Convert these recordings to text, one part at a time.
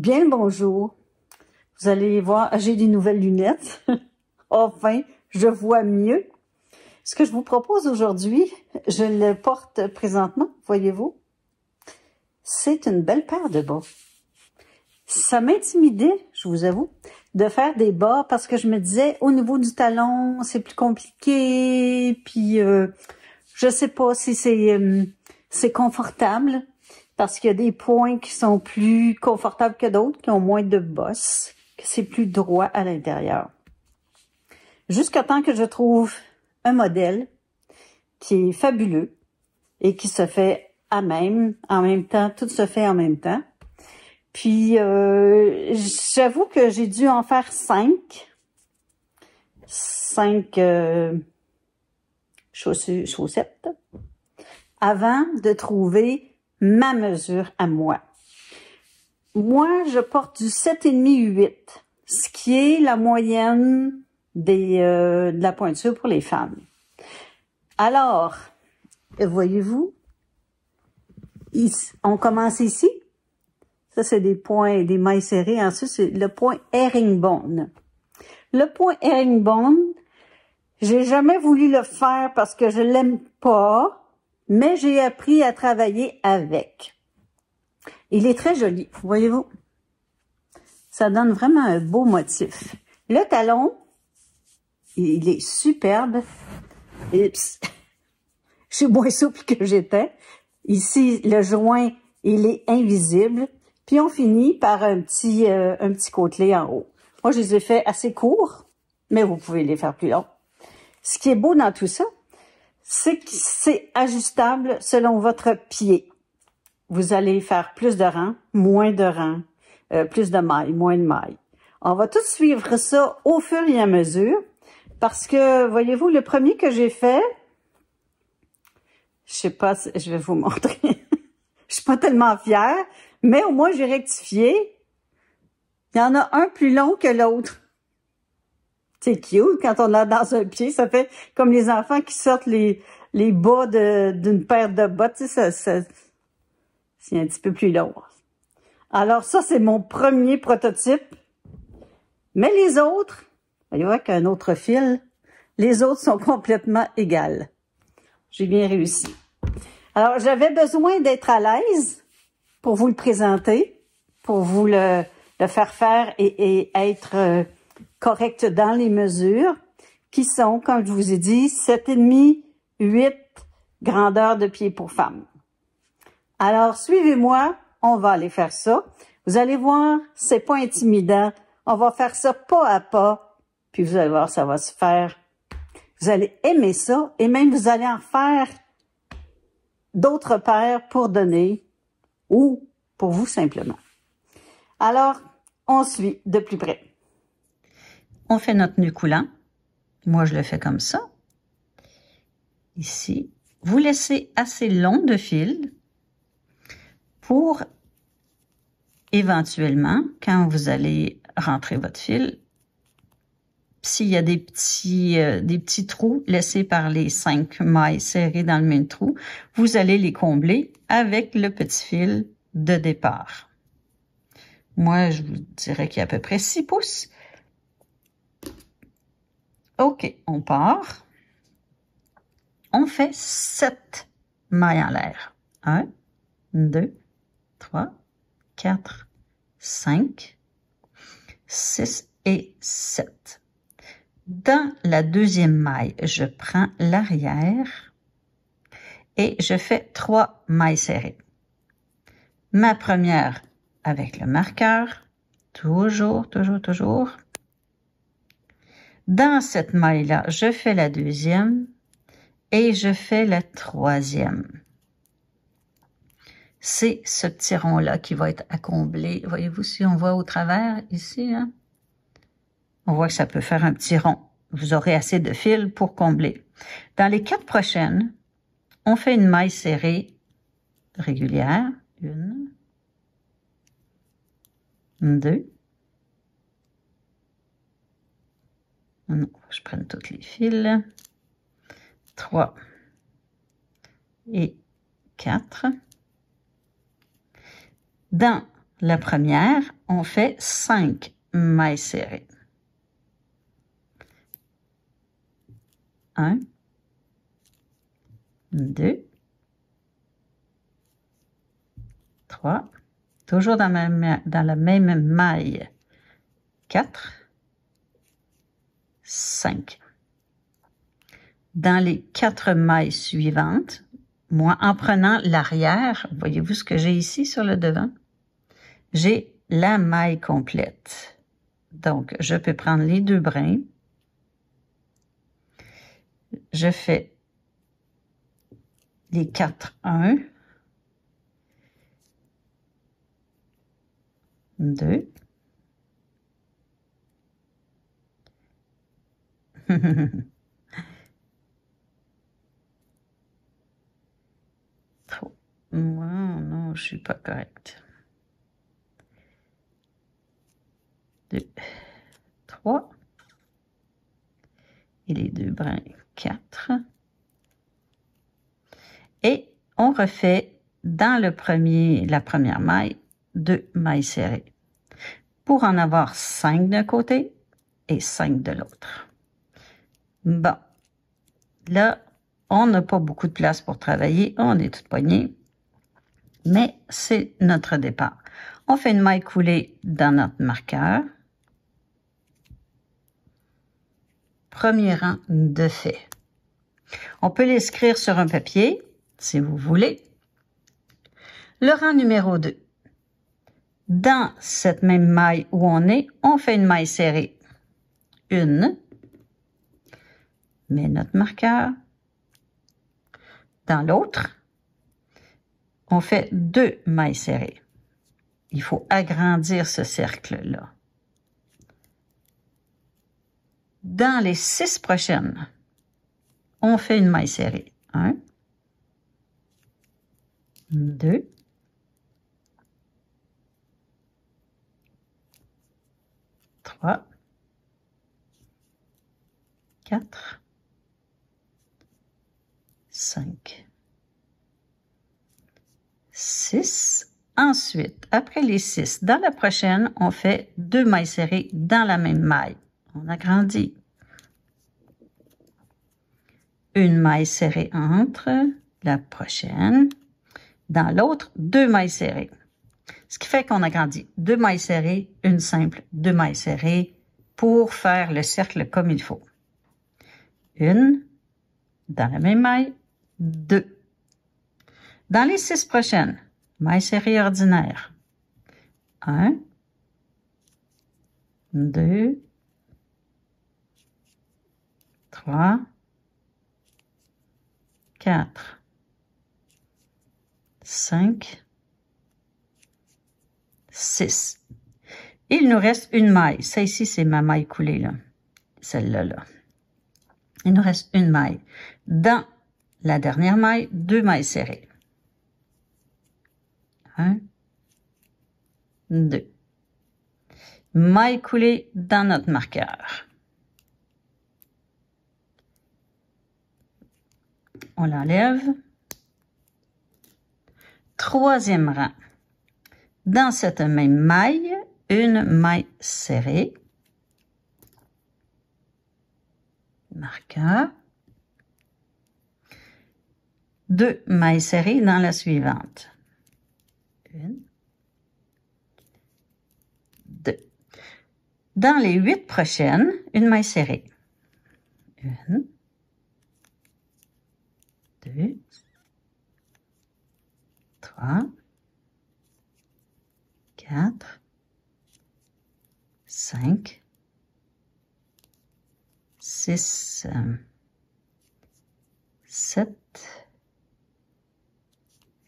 Bien le bonjour. Vous allez voir, j'ai des nouvelles lunettes. Enfin, je vois mieux. Ce que je vous propose aujourd'hui, je le porte présentement, voyez-vous. C'est une belle paire de bas. Ça m'intimidait, je vous avoue, de faire des bas parce que je me disais, au niveau du talon, c'est plus compliqué, puis je sais pas si c'est confortable, parce qu'il y a des points qui sont plus confortables que d'autres, qui ont moins de bosses, que c'est plus droit à l'intérieur. Jusqu'à temps que je trouve un modèle qui est fabuleux et qui se fait en même temps, tout se fait en même temps. Puis, j'avoue que j'ai dû en faire 5 chaussettes avant de trouver ma mesure à moi. Moi, je porte du 7,5-8, ce qui est la moyenne de la pointure pour les femmes. Alors, voyez-vous, on commence ici. Ça, c'est des points, des mailles serrées. Ensuite, c'est le point herringbone. Le point herringbone, j'ai jamais voulu le faire parce que je l'aime pas, mais j'ai appris à travailler avec. Il est très joli, voyez-vous. Ça donne vraiment un beau motif. Le talon, il est superbe. Oups. Je suis moins souple que j'étais. Ici, le joint, il est invisible. Puis on finit par un petit côtelet en haut. Moi, je les ai fait assez courts, mais vous pouvez les faire plus longs. Ce qui est beau dans tout ça, c'est que c'est ajustable selon votre pied. Vous allez faire plus de rangs, moins de rangs, plus de mailles, moins de mailles. On va tout suivre ça au fur et à mesure, parce que, voyez-vous, le premier que j'ai fait, je sais pas, je vais vous montrer. Je suis pas tellement fière, mais au moins j'ai rectifié. Il y en a un plus long que l'autre. C'est cute quand on l'a dans un pied. Ça fait comme les enfants qui sortent les bas d'une paire de bottes. Tu sais, c'est un petit peu plus long. Alors ça, c'est mon premier prototype. Mais les autres, il y a qu'un autre fil. Les autres sont complètement égales. J'ai bien réussi. Alors, j'avais besoin d'être à l'aise pour vous le présenter, pour vous le faire et être correct dans les mesures, qui sont, comme je vous ai dit, 7,5, 8 grandeur de pied pour femme. Alors, suivez-moi, on va aller faire ça. Vous allez voir, c'est pas intimidant. On va faire ça pas à pas, puis vous allez voir, ça va se faire. Vous allez aimer ça, et même vous allez en faire d'autres paires pour donner ou pour vous simplement. Alors, on suit de plus près. On fait notre nœud coulant. Moi, je le fais comme ça. Ici, vous laissez assez long de fil pour éventuellement, quand vous allez rentrer votre fil, s'il y a des petits trous laissés par les 5 mailles serrées dans le même trou, vous allez les combler avec le petit fil de départ. Moi, je vous dirais qu'il y a à peu près 6 pouces. OK, on part. On fait 7 mailles en l'air. 1, 2, 3, 4, 5, 6 et 7. Dans la deuxième maille, je prends l'arrière et je fais 3 mailles serrées. Ma première avec le marqueur, toujours. Dans cette maille-là, je fais la deuxième et je fais la troisième. C'est ce petit rond-là qui va être à combler. Voyez-vous si on voit au travers ici, hein? On voit que ça peut faire un petit rond. Vous aurez assez de fil pour combler. Dans les 4 prochaines, on fait une maille serrée régulière. 1, 2. Non, je prenne tous les fils. 3 et 4. Dans la première, on fait 5 mailles serrées. 1, 2, 3, toujours dans la même maille, 4, 5. Dans les 4 mailles suivantes, moi, en prenant l'arrière, voyez-vous ce que j'ai ici sur le devant? J'ai la maille complète. Donc, je peux prendre les 2 brins. Je fais les 4, 1, 2, 3. Non, je suis pas correcte. 2, 3. Et les 2 brins, 4. Et on refait dans la première maille, 2 mailles serrées. Pour en avoir 5 d'un côté et 5 de l'autre. Bon. Là, on n'a pas beaucoup de place pour travailler. On est tout poigné. Mais c'est notre départ. On fait une maille coulée dans notre marqueur. Premier rang de fait. On peut l'écrire sur un papier, si vous voulez. Le rang numéro 2. Dans cette même maille où on fait une maille serrée. Une. Met notre marqueur. Dans l'autre, on fait 2 mailles serrées. Il faut agrandir ce cercle-là. Dans les 6 prochaines, on fait une maille serrée. 1, 2, 3, 4, 5, 6. Ensuite, après les 6, dans la prochaine, on fait 2 mailles serrées dans la même maille. On agrandit. Une maille serrée entre la prochaine. Dans l'autre, 2 mailles serrées. Ce qui fait qu'on agrandit 2 mailles serrées, une simple, 2 mailles serrées pour faire le cercle comme il faut. Une, dans la même maille, 2. Dans les 6 prochaines, maille serrée ordinaire. 1, 2, 3, 4, 5, 6. Il nous reste une maille. Ça ici, c'est ma maille coulée, là. Celle-là, là. Il nous reste une maille. Dans la dernière maille, 2 mailles serrées. 1, 2. Maille coulée dans notre marqueur. On l'enlève. Troisième rang. Dans cette même maille, une maille serrée. Marqueur. 2 mailles serrées dans la suivante. 1, 2. Dans les 8 prochaines, une maille serrée. 1, 2, 3, 4, 5, 6, 7,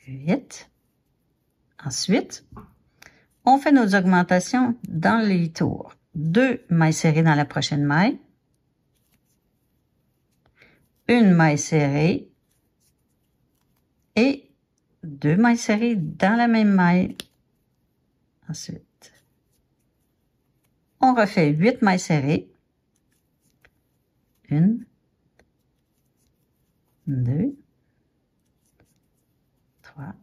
8. Ensuite, on fait nos augmentations dans les tours. 2 mailles serrées dans la prochaine maille. Une maille serrée. Et 2 mailles serrées dans la même maille. Ensuite, on refait 8 mailles serrées. 1, 2, 3,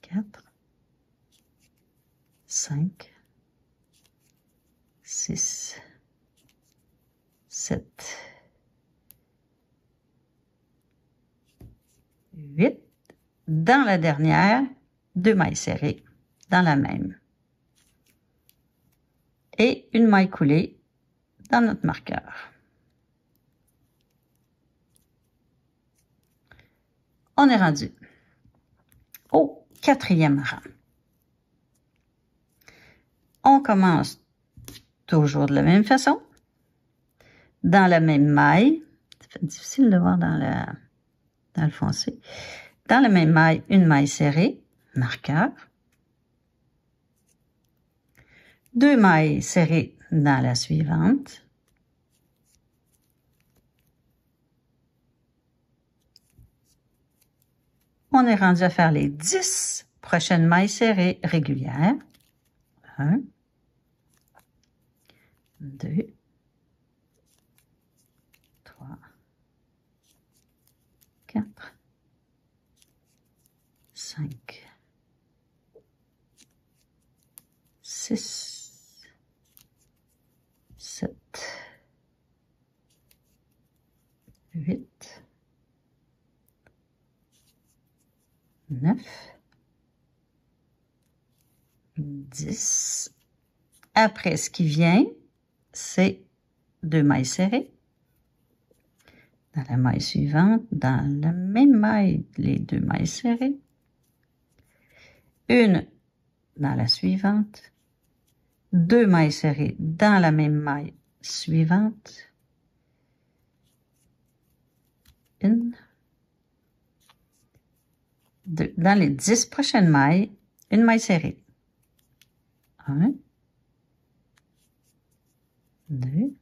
4, 5, 6, 7, 8. Dans la dernière, 2 mailles serrées dans la même. Et une maille coulée dans notre marqueur. On est rendu au 4e rang. On commence toujours de la même façon, dans la même maille. Ça fait difficile de voir dans le foncé. Dans la même maille, une maille serrée, marqueur. 2 mailles serrées dans la suivante. On est rendu à faire les 10 prochaines mailles serrées régulières. 1, 2, 3, 4, 5, 6, 7, 8, 9, 10. Après, ce qui vient, c'est 2 mailles serrées. Dans la maille suivante, dans la même maille, les 2 mailles serrées. Une dans la suivante. 2 mailles serrées dans la même maille suivante. Une. 2. Dans les 10 prochaines mailles, une maille serrée. 1, 2,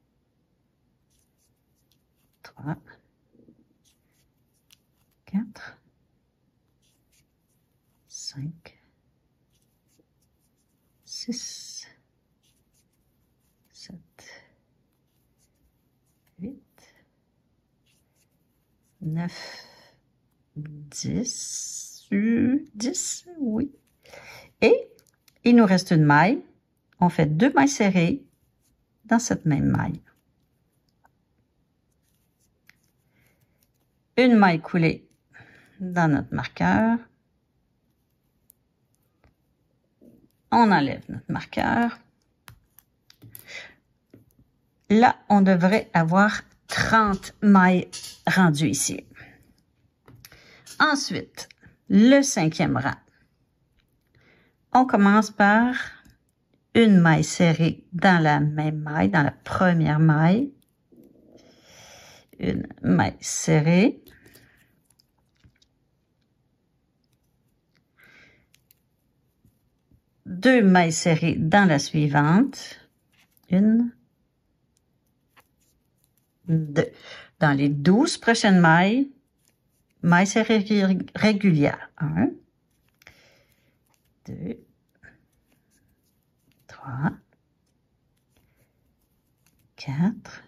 3, 4, 5, 6, 7, 8, 9, 10, 10, oui. Et il nous reste une maille. On fait 2 mailles serrées dans cette même maille. Une maille coulée dans notre marqueur. On enlève notre marqueur. Là, on devrait avoir 30 mailles rendues ici. Ensuite, le 5e rang. On commence par une maille serrée dans la même maille, dans la première maille. Une maille serrée. Deux mailles serrées dans la suivante. Une, 2. Dans les 12 prochaines mailles, mailles serrées régulières. 1, 2, 3, 4,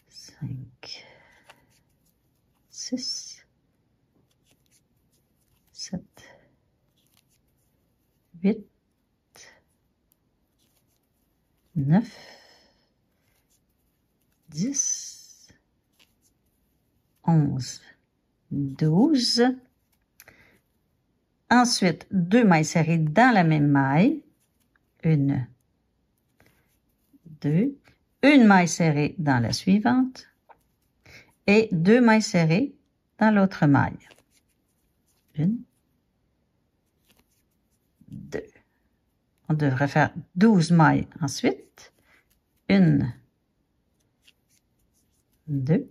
5, 6, 7, 8, 9, 10, 11, 12. Ensuite, 2 mailles serrées dans la même maille. 1, 2. Une maille serrée dans la suivante. Et 2 mailles serrées dans l'autre maille. 1, 2. On devrait faire 12 mailles ensuite. 1, 2,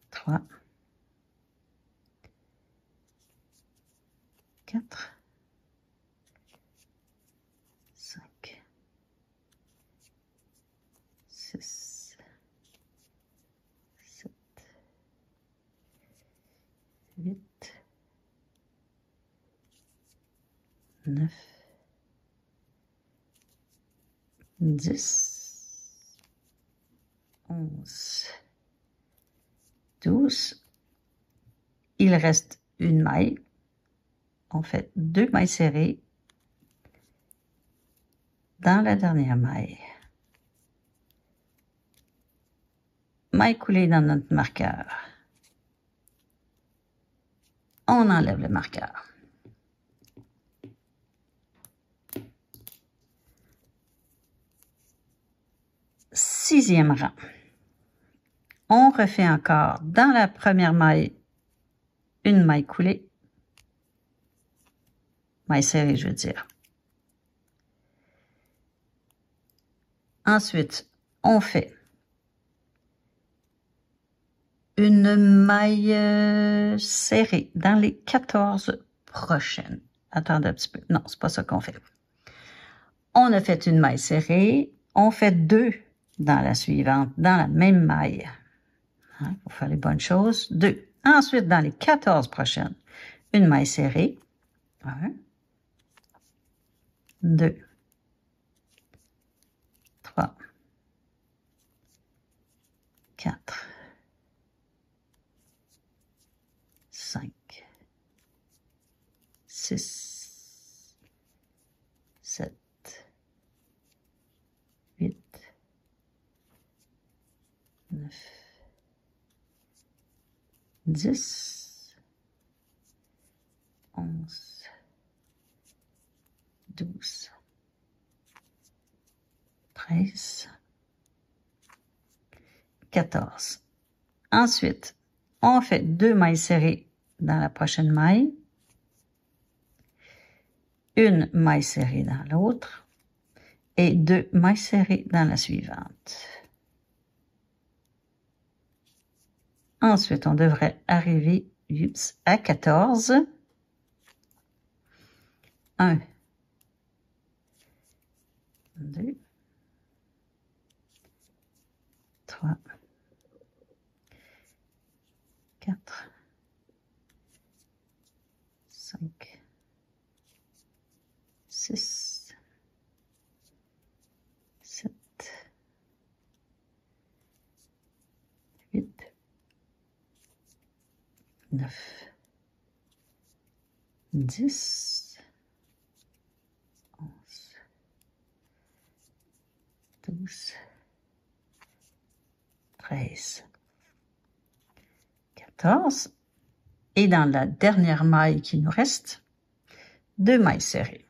3, 4, 5, 6, 7, 8, 9, 10, 11, 12. Il reste une maille. on fait 2 mailles serrées dans la dernière maille. Maille coulée dans notre marqueur. On enlève le marqueur. Sixième rang. On refait encore dans la première maille une maille coulée. Maille serrée, je veux dire. Ensuite, on fait une maille serrée dans les 14 prochaines. Attendez un petit peu. Non, c'est pas ça qu'on fait. On a fait une maille serrée. On fait 2 dans la suivante, dans la même maille. Hein, pour faire les bonnes choses. 2. Ensuite, dans les 14 prochaines, une maille serrée. 1, 2, 3, 4, 5, 6, 7, 8, 9, 10, 11, 12, 13, 14. Ensuite, on fait 2 mailles serrées dans la prochaine maille, une maille serrée dans l'autre et 2 mailles serrées dans la suivante. Ensuite, on devrait arriver à 14. 1, 2, 3, 4, 5, 6, 7, 8, 9, 10, 11, 12, 13, 14. Et dans la dernière maille qui nous reste, 2 mailles serrées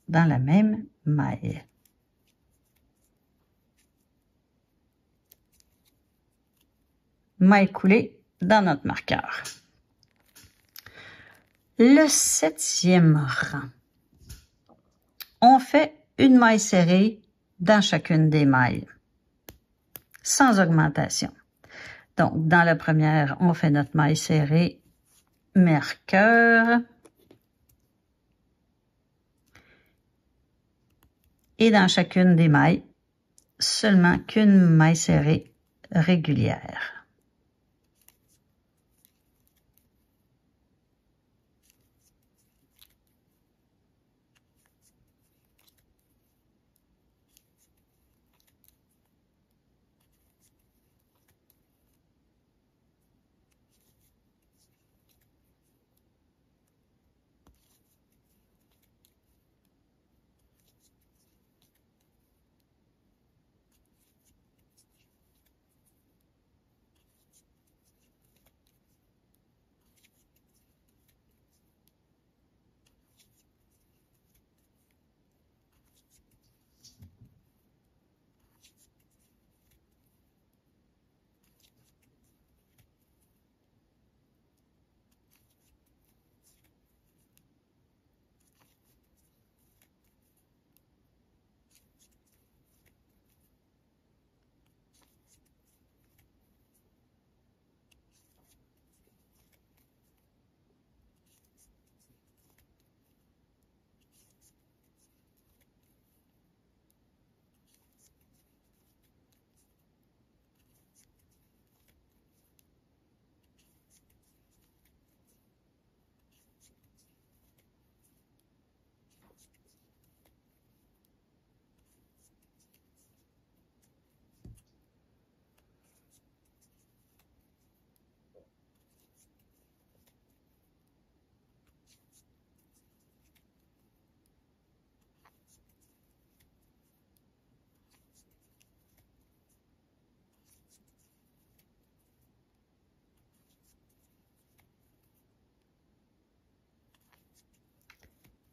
dans la même maille. Maille coulée dans notre marqueur. Le 7e rang. On fait une maille serrée dans chacune des mailles, sans augmentation. Donc, dans la première, on fait notre maille serrée, marqueur. Et dans chacune des mailles, seulement qu'une maille serrée régulière.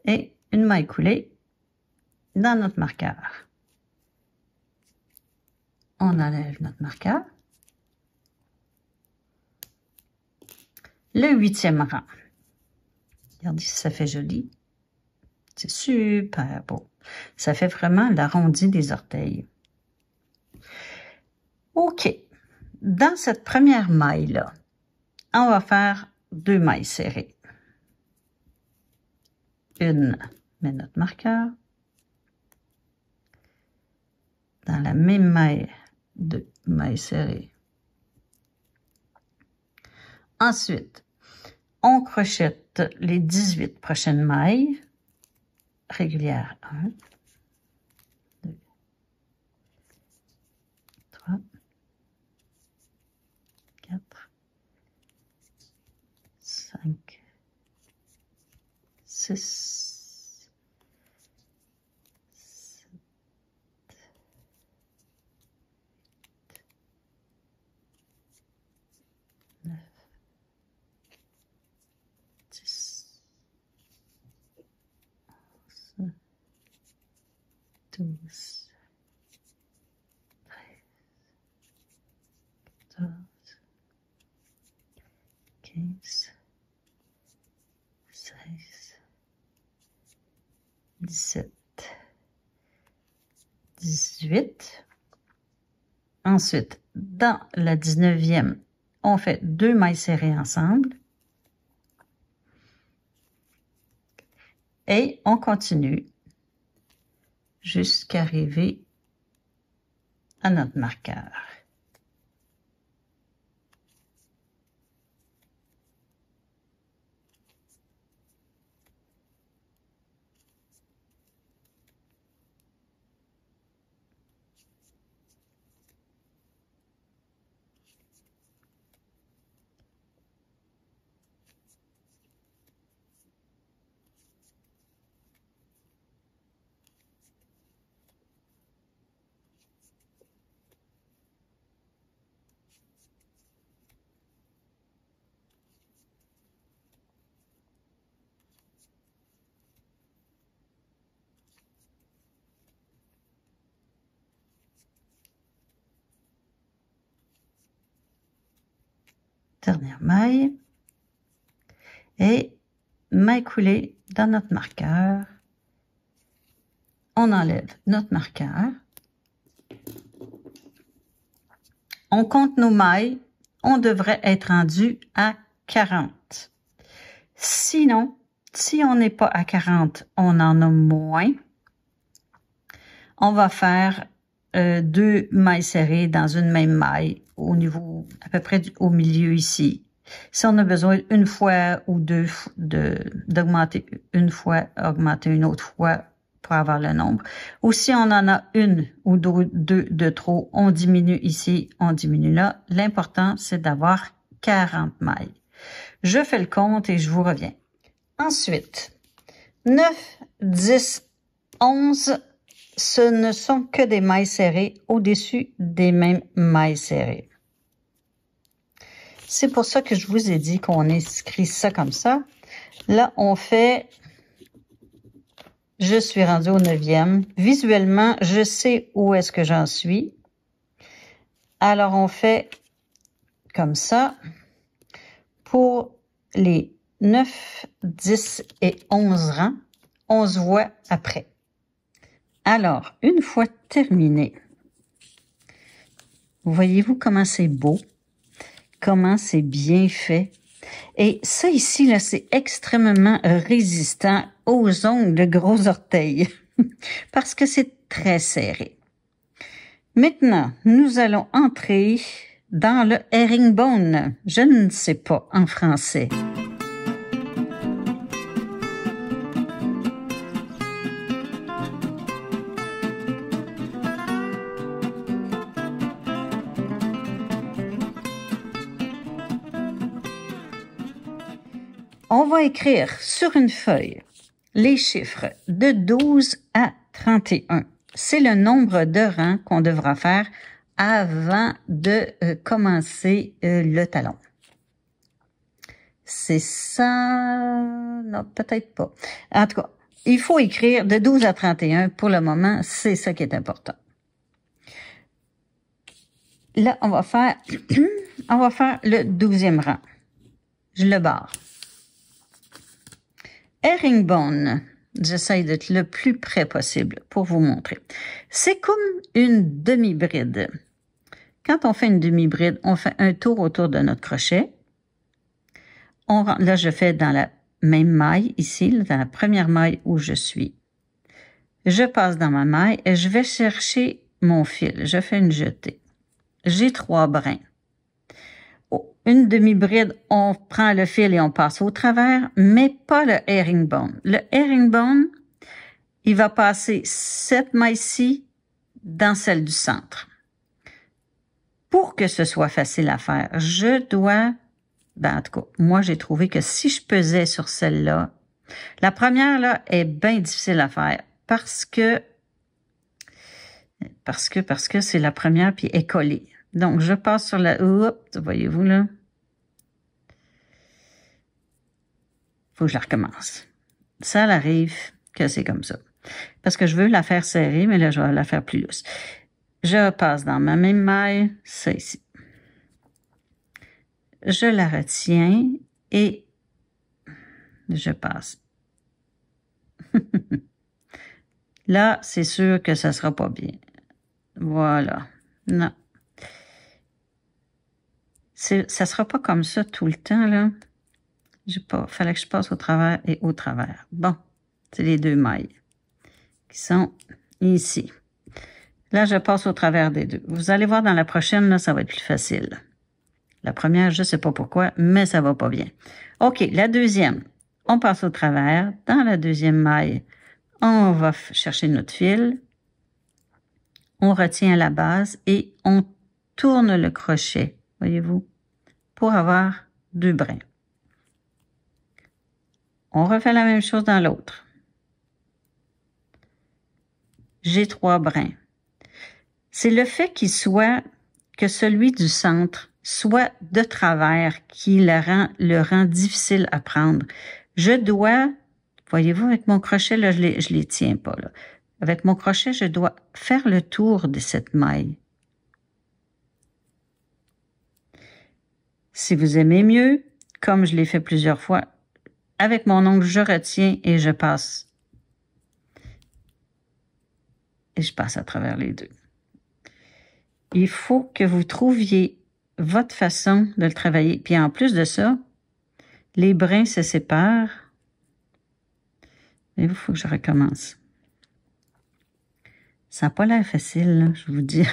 et une maille coulée dans notre marqueur. On enlève notre marqueur. Le 8e rang. Regardez si ça fait joli. C'est super beau. Ça fait vraiment l'arrondi des orteils. OK. Dans cette première maille-là, on va faire 2 mailles serrées. Une, met notre marqueur. Dans la même maille, 2 mailles serrées. Ensuite, on crochette les 18 prochaines mailles régulières. 1, 2, 3, 4, 5, 6, 7, 9, 10, 11, 12, 13, 14, 15, 16, 17, 18. Ensuite, dans la 19e, on fait 2 mailles serrées ensemble. Et on continue jusqu'à arriver à notre marqueur. Dernière maille et maille coulée dans notre marqueur. On enlève notre marqueur. On compte nos mailles. On devrait être rendu à 40. Sinon, si on n'est pas à 40, on en a moins. On va faire 2 mailles serrées dans une même maille au niveau, à peu près au milieu ici. Si on a besoin une fois ou deux d'augmenter une fois, augmenter une autre fois pour avoir le nombre. Ou si on en a une ou deux de trop, on diminue ici, on diminue là. L'important, c'est d'avoir 40 mailles. Je fais le compte et je vous reviens. Ensuite, 9, 10, 11, ce ne sont que des mailles serrées au-dessus des mêmes mailles serrées. C'est pour ça que je vous ai dit qu'on inscrit ça comme ça. Là, on fait... Je suis rendue au 9e. Visuellement, je sais où est-ce que j'en suis. Alors, on fait comme ça pour les 9, 10 et 11 rangs. On se voit après. Alors, une fois terminé, voyez-vous comment c'est beau, comment c'est bien fait. Et ça ici, là, c'est extrêmement résistant aux ongles de gros orteils parce que c'est très serré. Maintenant, nous allons entrer dans le herringbone. Je ne sais pas en français. On va écrire sur une feuille les chiffres de 12 à 31. C'est le nombre de rangs qu'on devra faire avant de commencer le talon. C'est ça? Non, peut-être pas. En tout cas, il faut écrire de 12 à 31 pour le moment, c'est ça qui est important. Là, on va faire le 12e rang. Je le barre. Herringbone. J'essaie d'être le plus près possible pour vous montrer. C'est comme une demi-bride. Quand on fait une demi-bride, on fait un tour autour de notre crochet. Là, je fais dans la même maille ici, dans la première maille où je suis. Je passe dans ma maille et je vais chercher mon fil. Je fais une jetée. J'ai 3 brins. Une demi-bride, on prend le fil et on passe au travers, mais pas le herringbone. Le herringbone, il va passer cette maille-ci dans celle du centre. Pour que ce soit facile à faire, je dois, en tout cas, moi j'ai trouvé que si je pesais sur celle-là, la première là est bien difficile à faire parce que c'est la première puis elle est collée. Donc je passe sur la, oups, voyez-vous là. Faut que je la recommence. Ça arrive que c'est comme ça. Parce que je veux la faire serrée, mais là, je vais la faire plus lousse. Je passe dans ma même maille, ça ici. Je la retiens et je passe. Là, c'est sûr que ça sera pas bien. Voilà. Non. Ça sera pas comme ça tout le temps, là. Fallait que je passe au travers et au travers. Bon, c'est les 2 mailles qui sont ici. Là, je passe au travers des 2. Vous allez voir dans la prochaine, là, ça va être plus facile. La première, je sais pas pourquoi, mais ça va pas bien. OK, la deuxième. On passe au travers. Dans la deuxième maille, on va chercher notre fil. On retient la base et on tourne le crochet, voyez-vous, pour avoir 2 brins. On refait la même chose dans l'autre. J'ai 3 brins. C'est le fait que celui du centre soit de travers qui le rend difficile à prendre. Je dois, voyez-vous, avec mon crochet, là, je les tiens pas, là. Avec mon crochet, je dois faire le tour de cette maille. Si vous aimez mieux, comme je l'ai fait plusieurs fois, avec mon ongle, je retiens et je passe. Et je passe à travers les 2. Il faut que vous trouviez votre façon de le travailler. Puis en plus de ça, les brins se séparent. Mais il faut que je recommence. Ça n'a pas l'air facile, là, je vous dis.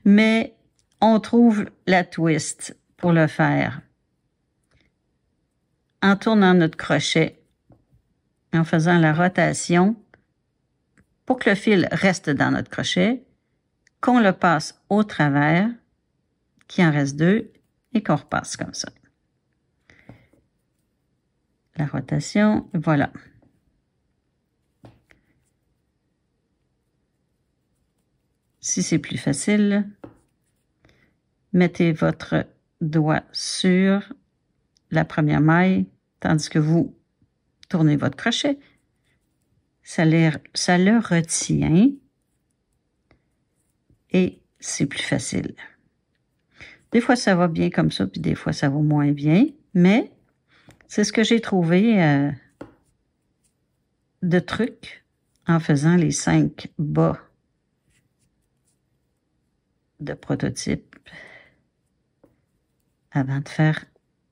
Mais on trouve la twist pour le faire. En tournant notre crochet, en faisant la rotation, pour que le fil reste dans notre crochet, qu'on le passe au travers, qu'il en reste 2, et qu'on repasse comme ça. La rotation, voilà. Si c'est plus facile, mettez votre doigt sur la première maille, tandis que vous tournez votre crochet. Ça le retient et c'est plus facile. Des fois, ça va bien comme ça, puis des fois, ça va moins bien, mais c'est ce que j'ai trouvé de trucs en faisant les 5 bas de prototype avant de faire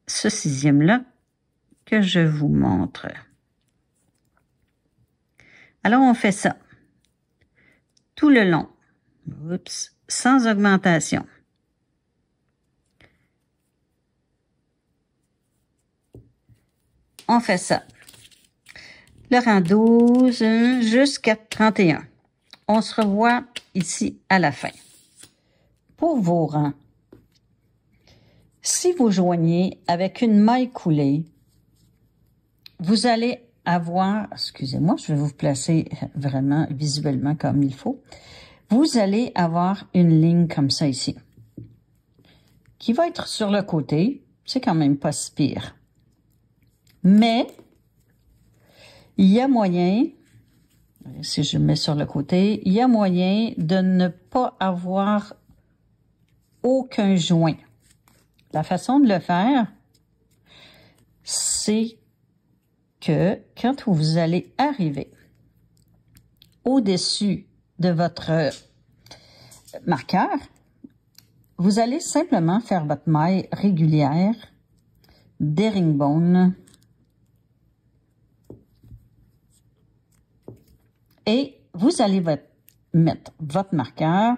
ce 6e-là que je vous montre. Alors, on fait ça tout le long, oups, sans augmentation. On fait ça. Le rang 12 jusqu'à 31. On se revoit ici à la fin. Pour vos rangs, si vous joignez avec une maille coulée, vous allez avoir, excusez-moi, je vais vous placer vraiment visuellement comme il faut. Vous allez avoir une ligne comme ça ici, qui va être sur le côté. C'est quand même pas si pire. Mais, Il y a moyen, si je le mets sur le côté, il y a moyen de ne pas avoir aucun joint. La façon de le faire, c'est que quand vous allez arriver au-dessus de votre marqueur, vous allez simplement faire votre maille régulière d'herringbone et vous allez mettre votre marqueur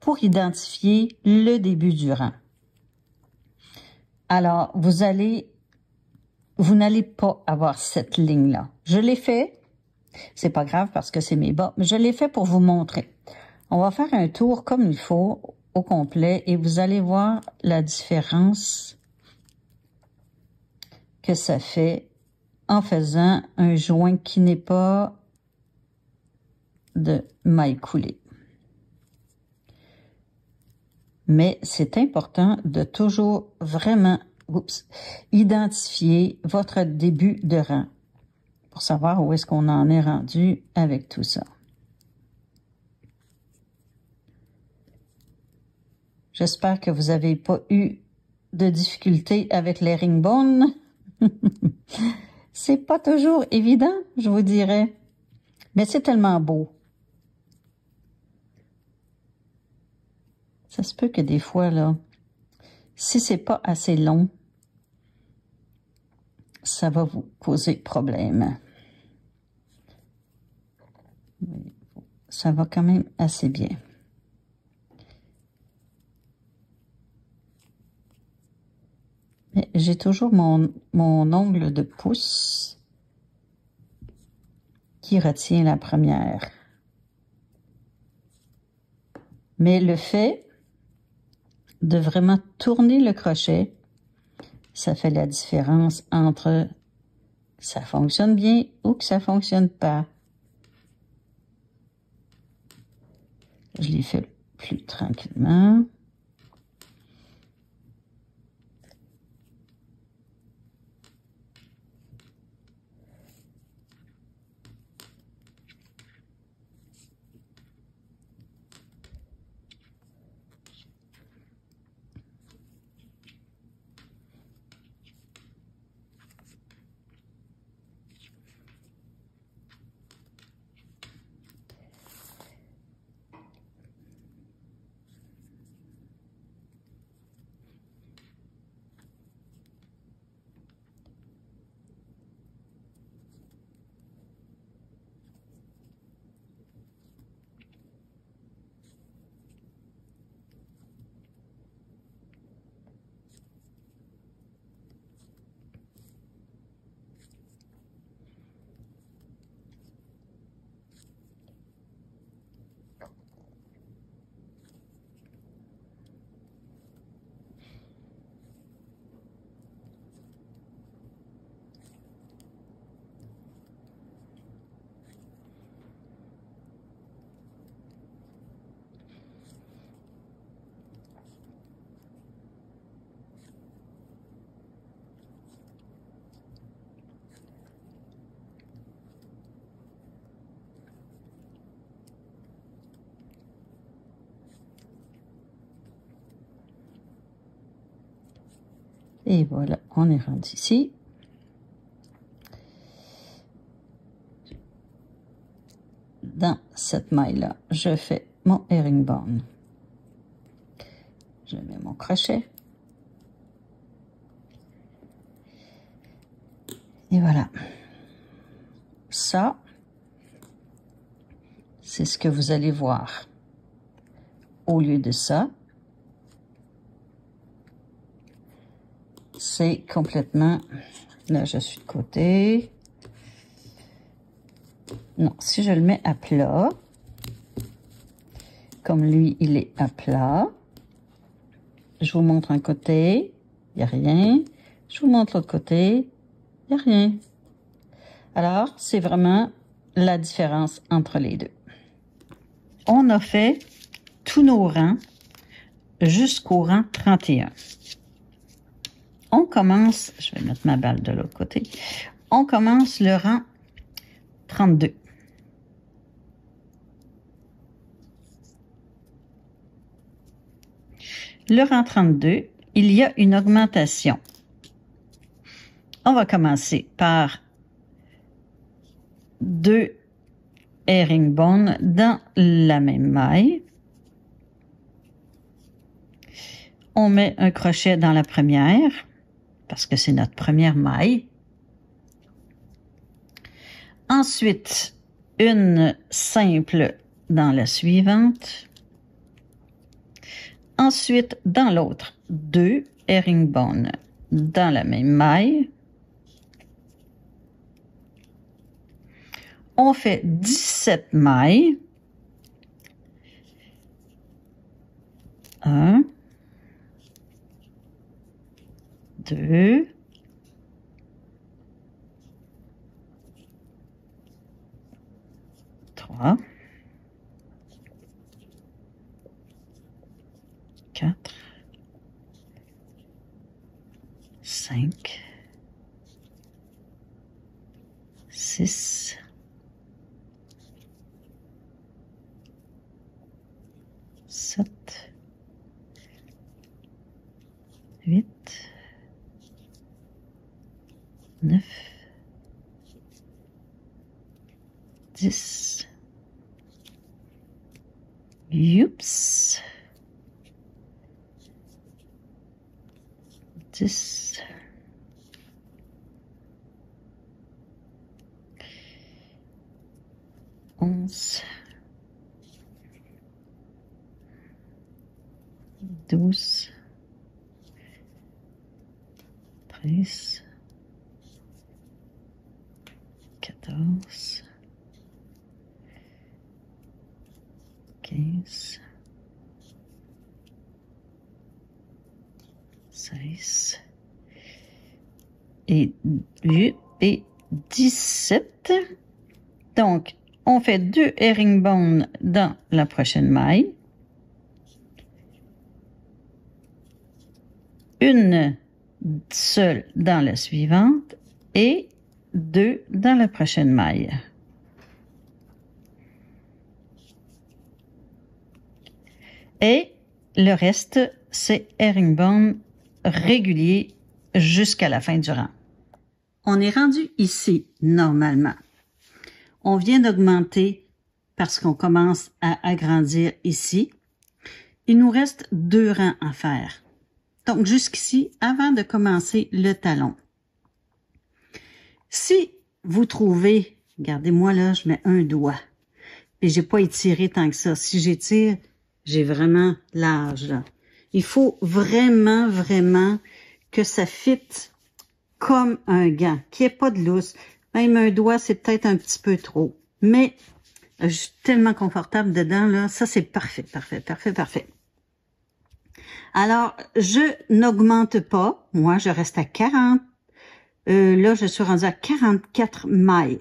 pour identifier le début du rang. Alors, vous n'allez pas avoir cette ligne-là. Je l'ai fait, c'est pas grave parce que c'est mes bas, mais je l'ai fait pour vous montrer. On va faire un tour comme il faut, au complet, et vous allez voir la différence que ça fait en faisant un joint qui n'est pas de maille coulée. Mais c'est important de toujours vraiment identifier votre début de rang pour savoir où est-ce qu'on en est rendu avec tout ça. J'espère que vous n'avez pas eu de difficultés avec les herringbones. C'est pas toujours évident, je vous dirais. Mais c'est tellement beau. Ça se peut que des fois, là, si c'est pas assez long, ça va vous causer problème. Mais ça va quand même assez bien. J'ai toujours mon ongle de pouce qui retient la première. Mais le fait de vraiment tourner le crochet, ça fait la différence entre ça fonctionne bien ou que ça fonctionne pas. Je l'ai fait plus tranquillement. Et voilà, on est rendu ici. Dans cette maille-là, je fais mon herringbone. Je mets mon crochet. Et voilà. Ça, c'est ce que vous allez voir. Au lieu de ça, c'est complètement... Là, je suis de côté. Non, si je le mets à plat, comme lui, il est à plat, je vous montre un côté, il n'y a rien. Je vous montre l'autre côté, il n'y a rien. Alors, c'est vraiment la différence entre les deux. On a fait tous nos rangs jusqu'au rang 31. On commence, je vais mettre ma balle de l'autre côté, on commence le rang 32. Le rang 32, il y a une augmentation. On va commencer par 2 herringbones dans la même maille. On met un crochet dans la première, parce que c'est notre première maille. Ensuite, une simple dans la suivante. Ensuite, dans l'autre, 2 herringbones dans la même maille. On fait 17 mailles. 1, 2, 3, 4, 5, 6, 7, 8, 9, 10. Oups. 10. 11. 12. 13. 14. 15. 16. Et 8 et 17. Donc, on fait 2 herringbones dans la prochaine maille. Une seule dans la suivante et 2 dans la prochaine maille. Et le reste, c'est herringbone régulier jusqu'à la fin du rang. On est rendu ici, normalement. On vient d'augmenter parce qu'on commence à agrandir ici. Il nous reste 2 rangs à faire. Donc, jusqu'ici, avant de commencer le talon. Si vous trouvez, regardez-moi là, je mets un doigt. Et j'ai pas étiré tant que ça. Si j'étire, j'ai vraiment large là. Il faut vraiment, vraiment que ça fitte comme un gant, qu'il n'y ait pas de lousse. Même un doigt, c'est peut-être un petit peu trop. Mais je suis tellement confortable dedans, là. Ça, c'est parfait, parfait, parfait, parfait. Alors, je n'augmente pas. Moi, je reste à 40. Là, je suis rendue à 44 mailles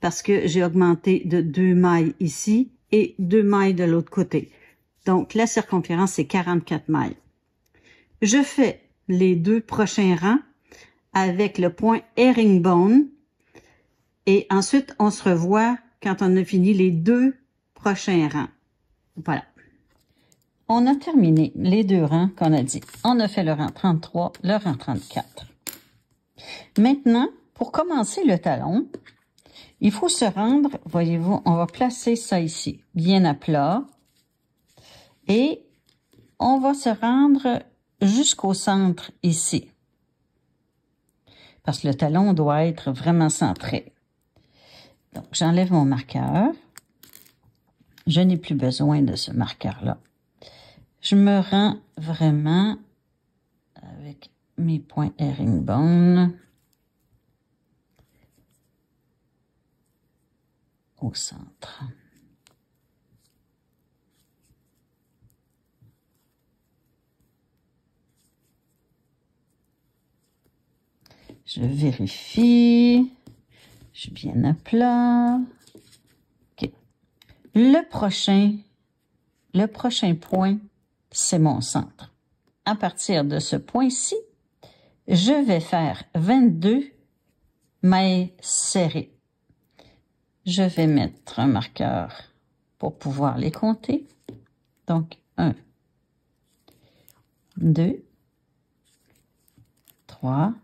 parce que j'ai augmenté de 2 mailles ici et 2 mailles de l'autre côté. Donc, la circonférence, c'est 44 mailles. Je fais les 2 prochains rangs avec le point herringbone et ensuite, on se revoit quand on a fini les 2 prochains rangs. Voilà. On a terminé les 2 rangs qu'on a dit. On a fait le rang 33, le rang 34. Maintenant, pour commencer le talon, il faut se rendre, voyez-vous, on va placer ça ici, bien à plat. Et on va se rendre jusqu'au centre ici. Parce que le talon doit être vraiment centré. Donc, j'enlève mon marqueur. Je n'ai plus besoin de ce marqueur-là. Je me rends vraiment avec mes points herringbone au centre. Je vérifie. Je suis bien à plat. OK. Le prochain point, c'est mon centre. À partir de ce point-ci, je vais faire 22 mailles serrées. Je vais mettre un marqueur pour pouvoir les compter. Donc, 1, 2, 3,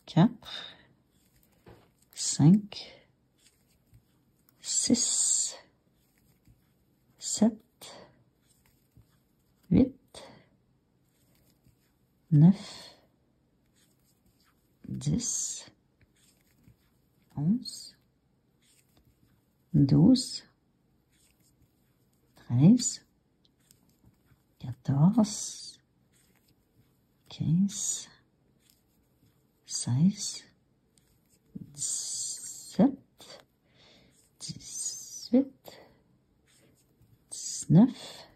4, 5, 6, 7, 8, 9, 10, 11, 12, 13, 14, 15, 16, 17, 18, 19,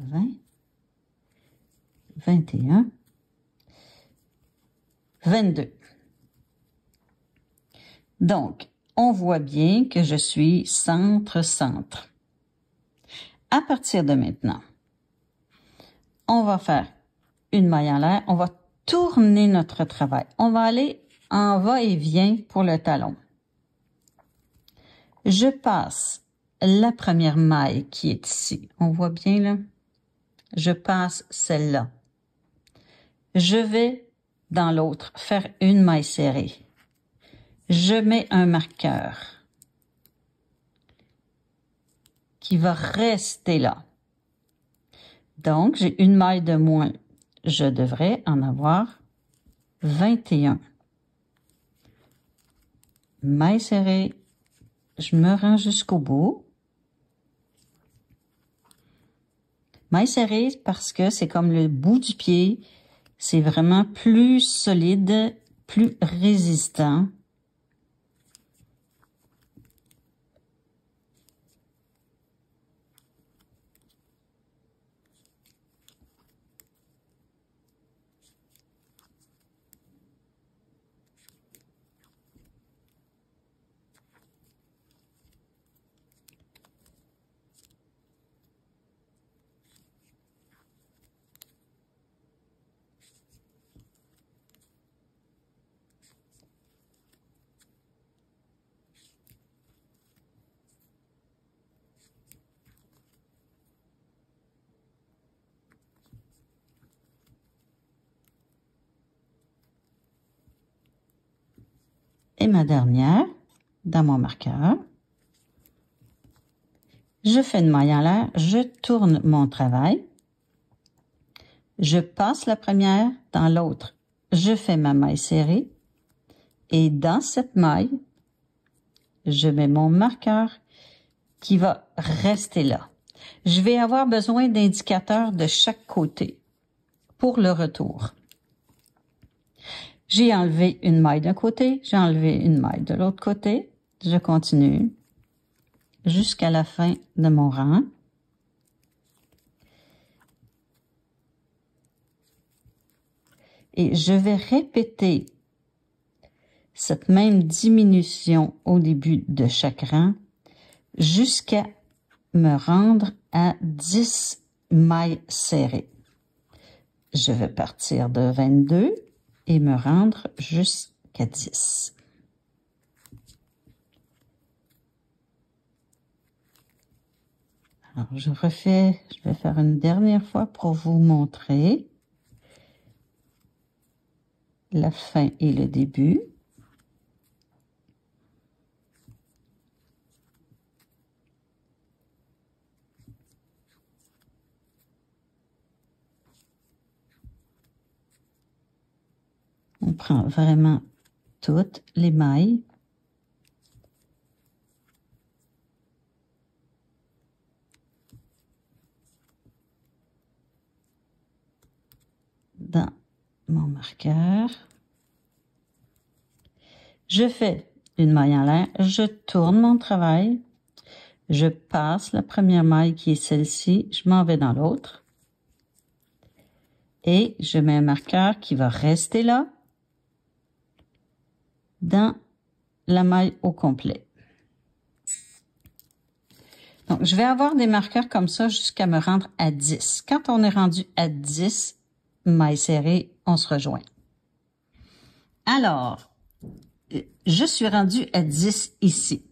20, 21, 22. Donc, on voit bien que je suis centre-centre. À partir de maintenant, on va faire une maille en l'air, on va tourner notre travail. On va aller en va-et-vient pour le talon. Je passe la première maille qui est ici. On voit bien là? Je passe celle-là. Je vais dans l'autre faire une maille serrée. Je mets un marqueur qui va rester là. Donc, j'ai une maille de moins. Je devrais en avoir 21. Maille serrée, je me rends jusqu'au bout. Maille serrée parce que c'est comme le bout du pied. C'est vraiment plus solide, plus résistant. Et ma dernière, dans mon marqueur, je fais une maille en l'air, je tourne mon travail, je passe la première dans l'autre, je fais ma maille serrée et dans cette maille, je mets mon marqueur qui va rester là. Je vais avoir besoin d'indicateurs de chaque côté pour le retour. J'ai enlevé une maille d'un côté, j'ai enlevé une maille de l'autre côté. Je continue jusqu'à la fin de mon rang. Et je vais répéter cette même diminution au début de chaque rang jusqu'à me rendre à 10 mailles serrées. Je vais partir de 22 et me rendre jusqu'à 10. Alors, je vais faire une dernière fois pour vous montrer la fin et le début. On prend vraiment toutes les mailles. Dans mon marqueur. Je fais une maille en l'air, je tourne mon travail, je passe la première maille qui est celle-ci, je m'en vais dans l'autre et je mets un marqueur qui va rester là dans la maille au complet. Donc, je vais avoir des marqueurs comme ça jusqu'à me rendre à 10. Quand on est rendu à 10 mailles serrées, on se rejoint. Alors, je suis rendue à 10 ici.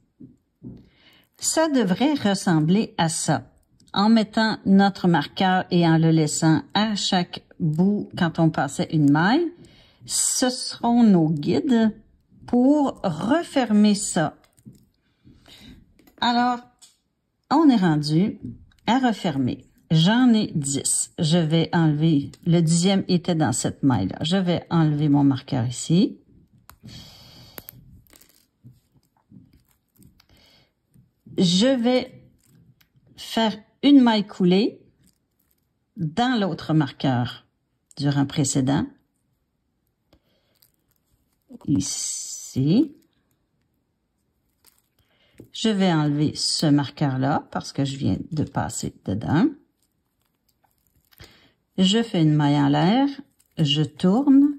Ça devrait ressembler à ça. En mettant notre marqueur et en le laissant à chaque bout quand on passait une maille, ce seront nos guides pour refermer ça. Alors, on est rendu à refermer. J'en ai 10. Je vais enlever, le 10e était dans cette maille-là. Je vais enlever mon marqueur ici. Je vais faire une maille coulée dans l'autre marqueur du rang précédent. Ici. Je vais enlever ce marqueur-là parce que je viens de passer dedans. Je fais une maille en l'air, je tourne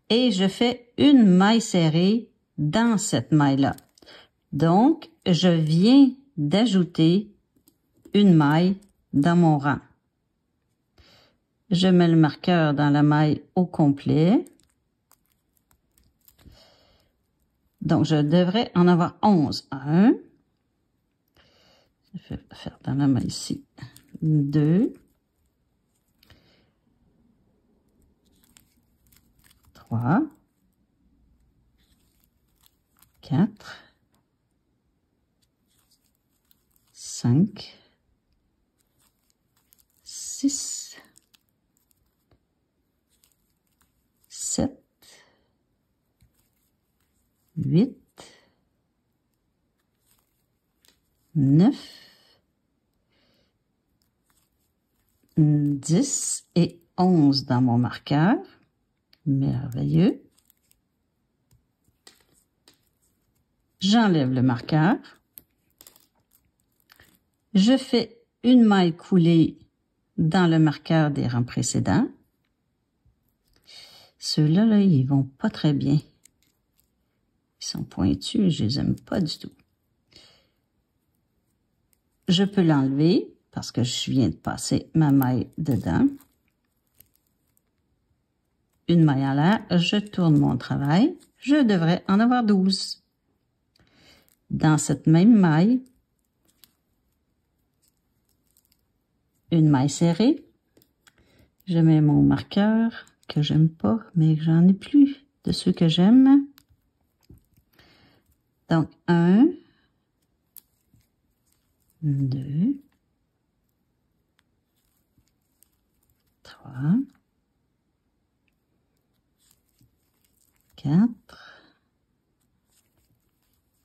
et je fais une maille serrée dans cette maille-là. Donc, je viens d'ajouter une maille dans mon rang. Je mets le marqueur dans la maille au complet. Donc, je devrais en avoir 11. 1. Je vais faire dans la maille ici. 2. 3. 4. 5. 6. 7. 8, 9, 10 et 11 dans mon marqueur. Merveilleux. J'enlève le marqueur. Je fais une maille coulée dans le marqueur des rangs précédents. Ceux-là, là, ils vont pas très bien. Ils sont pointus, je les aime pas du tout. Je peux l'enlever parce que je viens de passer ma maille dedans. Une maille en l'air, je tourne mon travail. Je devrais en avoir 12. Dans cette même maille, une maille serrée. Je mets mon marqueur que j'aime pas, mais que j'en ai plus de ceux que j'aime. Donc, 1, 2, 3, 4,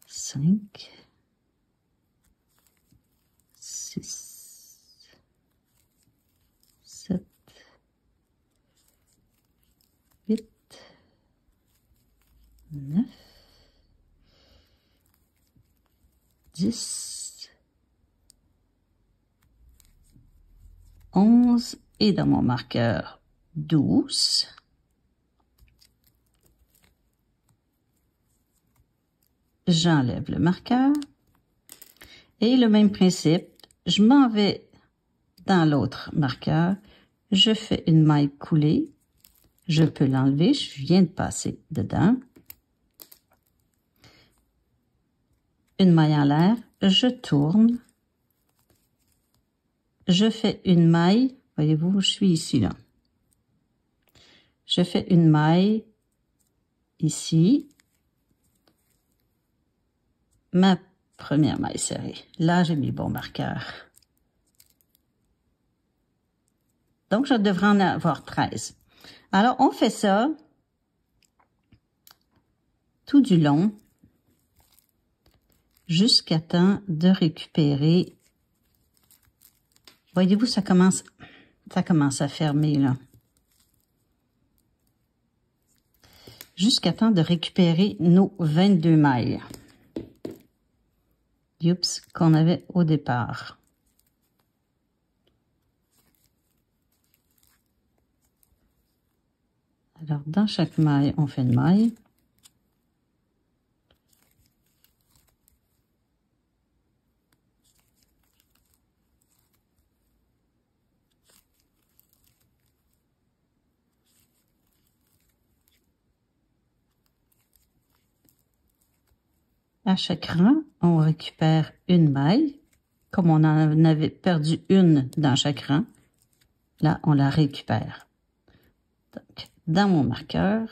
5, 6, 7, 8, 9, 10, 11 et dans mon marqueur 12. J'enlève le marqueur et le même principe, je m'en vais dans l'autre marqueur, je fais une maille coulée, je peux l'enlever, je viens de passer dedans. Une maille en l'air, je tourne, je fais une maille, voyez-vous, je suis ici là. Je fais une maille ici, ma première maille serrée. Là, j'ai mis bon marqueur. Donc, je devrais en avoir 13. Alors, on fait ça tout du long jusqu'à temps de récupérer. Voyez-vous, ça commence à fermer, là. Jusqu'à temps de récupérer nos 22 mailles. Oups, qu'on avait au départ. Alors, dans chaque maille, on fait une maille. À chaque rang, on récupère une maille. Comme on en avait perdu une dans chaque rang, là, on la récupère. Donc, dans mon marqueur,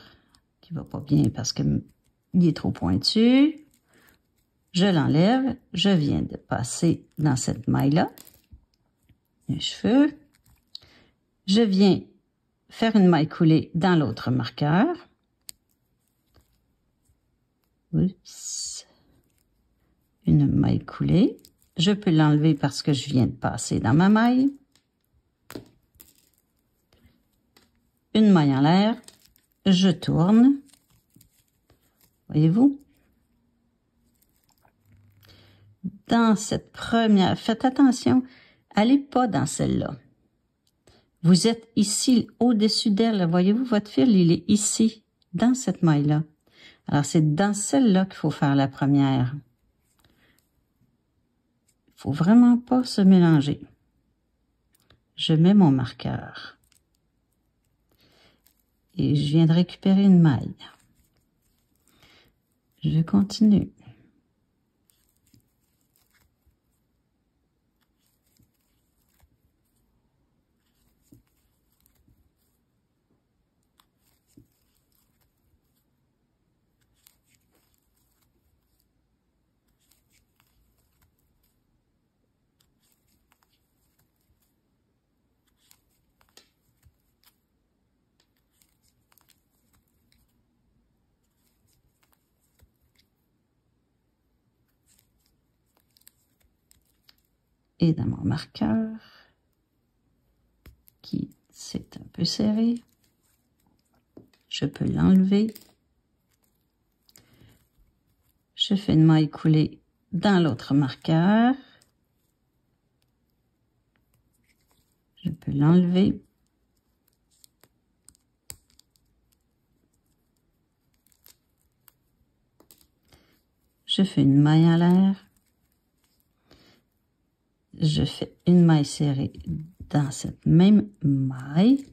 qui va pas bien parce qu'il est trop pointu, je l'enlève. Je viens de passer dans cette maille-là, les cheveux. Je viens faire une maille coulée dans l'autre marqueur. Oups. Une maille coulée. Je peux l'enlever parce que je viens de passer dans ma maille. Une maille en l'air. Je tourne. Voyez-vous? Dans cette première, faites attention, allez pas dans celle-là. Vous êtes ici, au-dessus d'elle. Voyez-vous, votre fil, il est ici, dans cette maille-là. Alors, c'est dans celle-là qu'il faut faire la première. Il faut vraiment pas se mélanger. Je mets mon marqueur. Et je viens de récupérer une maille. Je continue. Et dans mon marqueur, qui c'est un peu serré, je peux l'enlever. Je fais une maille coulée dans l'autre marqueur. Je peux l'enlever. Je fais une maille en l'air. Je fais une maille serrée dans cette même maille,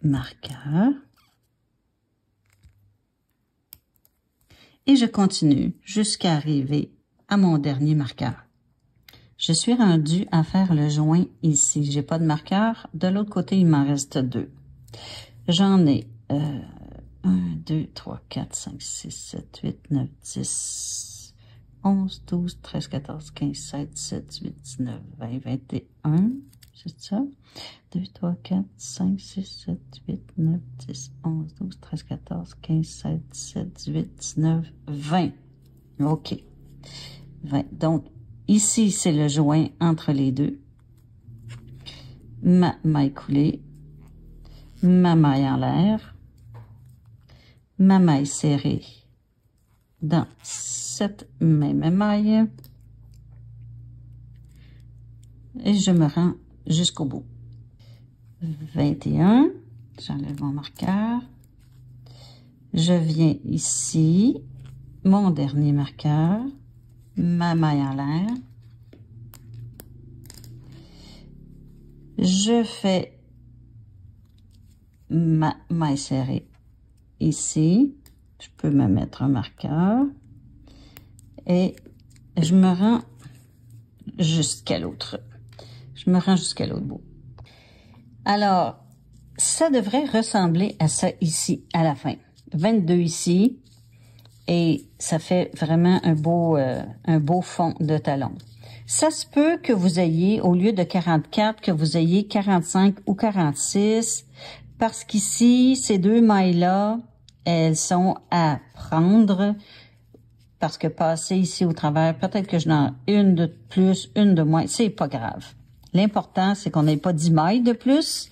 marqueur, et je continue jusqu'à arriver à mon dernier marqueur. Je suis rendue à faire le joint ici. J'ai pas de marqueur. De l'autre côté, il m'en reste 2. J'en ai 1, 2, 3, 4, 5, 6, 7, 8, 9, 10... 11, 12, 13, 14, 15, 16, 17, 18, 19, 20, 21, c'est ça? 2, 3, 4, 5, 6, 7, 8, 9, 10, 11, 12, 13, 14, 15, 16, 17, 18, 19, 20. OK. 20. Donc, ici, c'est le joint entre les deux. Ma maille coulée. Ma maille en l'air. Ma maille serrée dans cette même maille et je me rends jusqu'au bout. 21, j'enlève mon marqueur, je viens ici, mon dernier marqueur, ma maille en l'air, je fais ma maille serrée ici. Je peux me mettre un marqueur et je me rends jusqu'à l'autre. Je me rends jusqu'à l'autre bout. Alors, ça devrait ressembler à ça ici, à la fin. 22 ici et ça fait vraiment un beau fond de talon. Ça se peut que vous ayez, au lieu de 44, que vous ayez 45 ou 46 parce qu'ici, ces deux mailles-là, elles sont à prendre parce que passer ici au travers, peut-être que je n'en ai une de plus, une de moins, c'est pas grave. L'important, c'est qu'on n'ait pas 10 mailles de plus,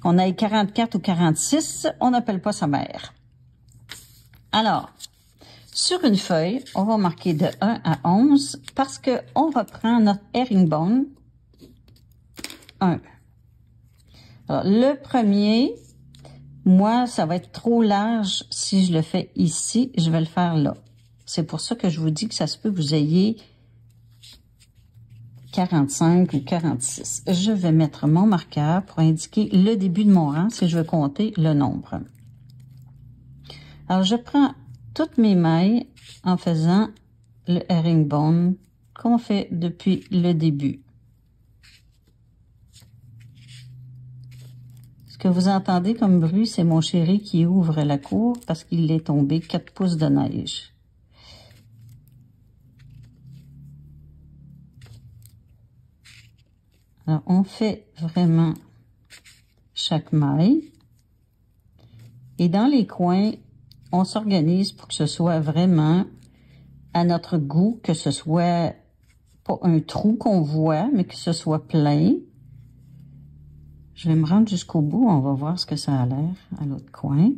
qu'on ait 44 ou 46, on n'appelle pas sa mère. Alors, sur une feuille, on va marquer de 1 à 11 parce que on reprend notre herringbone 1. Alors, le premier, moi, ça va être trop large si je le fais ici. Je vais le faire là. C'est pour ça que je vous dis que ça se peut que vous ayez 45 ou 46. Je vais mettre mon marqueur pour indiquer le début de mon rang si je veux compter le nombre. Alors, je prends toutes mes mailles en faisant le herringbone qu'on fait depuis le début. Ce que vous entendez comme bruit, c'est mon chéri qui ouvre la cour parce qu'il est tombé 4 pouces de neige. Alors, on fait vraiment chaque maille. Et dans les coins, on s'organise pour que ce soit vraiment à notre goût, que ce soit pas un trou qu'on voit, mais que ce soit plein. Je vais me rendre jusqu'au bout, on va voir ce que ça a l'air à l'autre coin.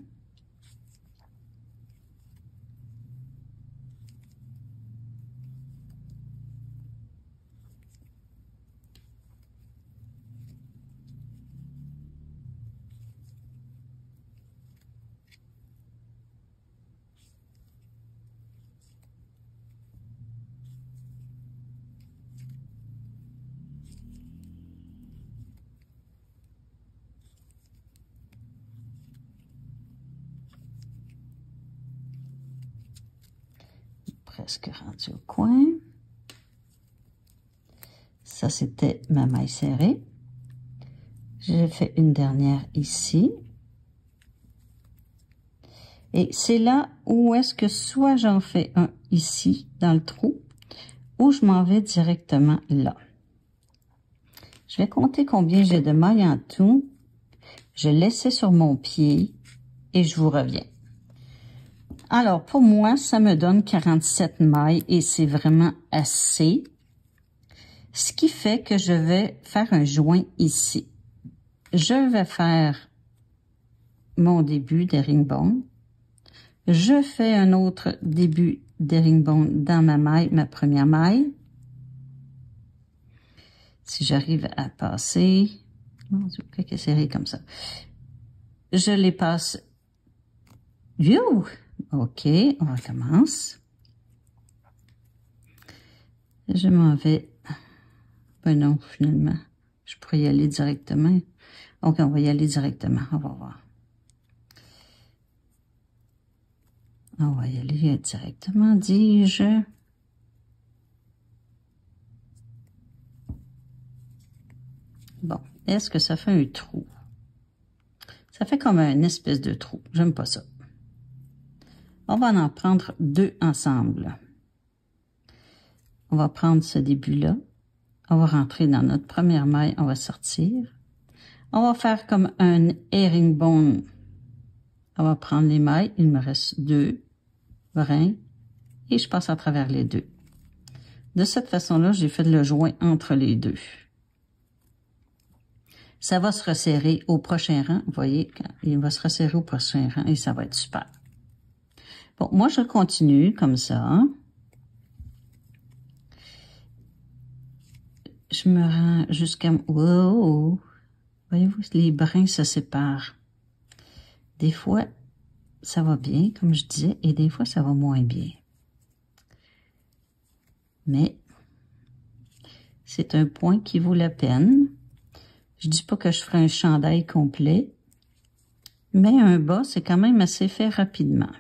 Presque rendu au coin. Ça, c'était ma maille serrée. J'ai fait une dernière ici. Et c'est là où est-ce que soit j'en fais un ici, dans le trou, ou je m'en vais directement là. Je vais compter combien j'ai de mailles en tout. Je laisse sur mon pied et je vous reviens. Alors, pour moi, ça me donne 47 mailles et c'est vraiment assez. Ce qui fait que je vais faire un joint ici. Je vais faire mon début d'herringbone. Je fais un autre début d'herringbone dans ma maille, ma première maille. Si j'arrive à passer, mon Dieu, quelques séries comme ça. Je les passe. You! OK, on recommence. Je m'en vais. Ben non, finalement, je pourrais y aller directement. OK, on va y aller directement. On va voir. On va y aller directement, dis-je. Bon, est-ce que ça fait un trou? Ça fait comme une espèce de trou. J'aime pas ça. On va en prendre 2 ensemble. On va prendre ce début-là. On va rentrer dans notre première maille. On va sortir. On va faire comme un herringbone. On va prendre les mailles. Il me reste 2 brins. Et je passe à travers les 2. De cette façon-là, j'ai fait le joint entre les 2. Ça va se resserrer au prochain rang. Vous voyez, il va se resserrer au prochain rang et ça va être super. Bon, moi, je continue comme ça. Je me rends jusqu'à... Wow! Voyez-vous, les brins se séparent. Des fois, ça va bien, comme je disais, et des fois, ça va moins bien. Mais c'est un point qui vaut la peine. Je dis pas que je ferai un chandail complet, mais un bas, c'est quand même assez fait rapidement.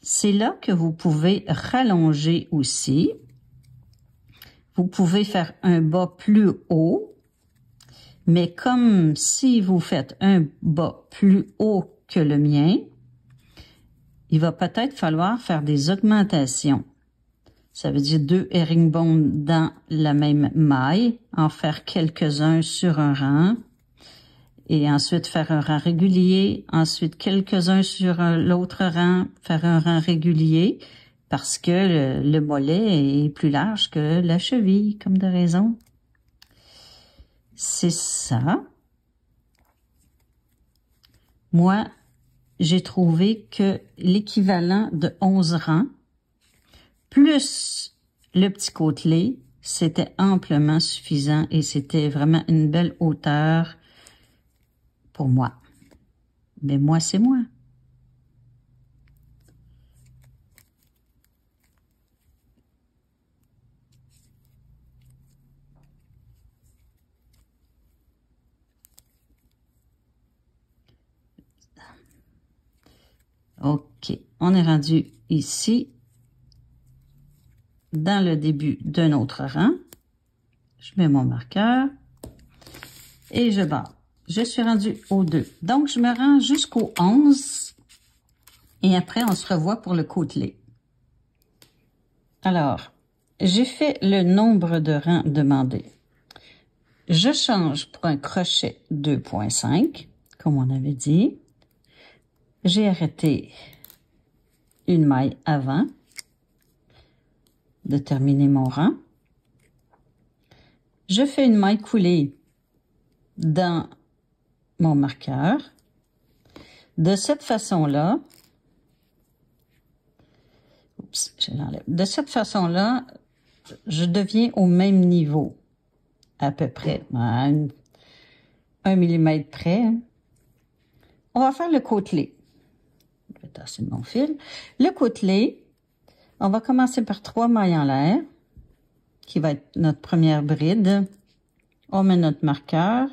C'est là que vous pouvez rallonger aussi. Vous pouvez faire un bas plus haut, mais comme si vous faites un bas plus haut que le mien, il va peut-être falloir faire des augmentations. Ça veut dire 2 herringbones dans la même maille, en faire quelques-uns sur un rang, et ensuite faire un rang régulier, ensuite quelques-uns sur l'autre rang, faire un rang régulier, parce que le mollet est plus large que la cheville, comme de raison. C'est ça. Moi, j'ai trouvé que l'équivalent de 11 rangs, plus le petit côtelé, c'était amplement suffisant et c'était vraiment une belle hauteur pour moi. Mais moi, c'est moi. OK, on est rendu ici, dans le début d'un autre rang. Je mets mon marqueur et je barre. Je suis rendue au 2. Donc, je me rends jusqu'au 11 et après, on se revoit pour le côtelé. Alors, j'ai fait le nombre de rangs demandé. Je change pour un crochet 2.5, comme on avait dit. J'ai arrêté une maille avant de terminer mon rang. Je fais une maille coulée dans mon marqueur. De cette façon-là, oups, je l'enlève. De cette façon-là, je deviens au même niveau, à peu près, à 1 millimètre près. On va faire le côtelé. Je vais tasser mon fil. Le côtelé, on va commencer par 3 mailles en l'air, qui va être notre première bride. On met notre marqueur.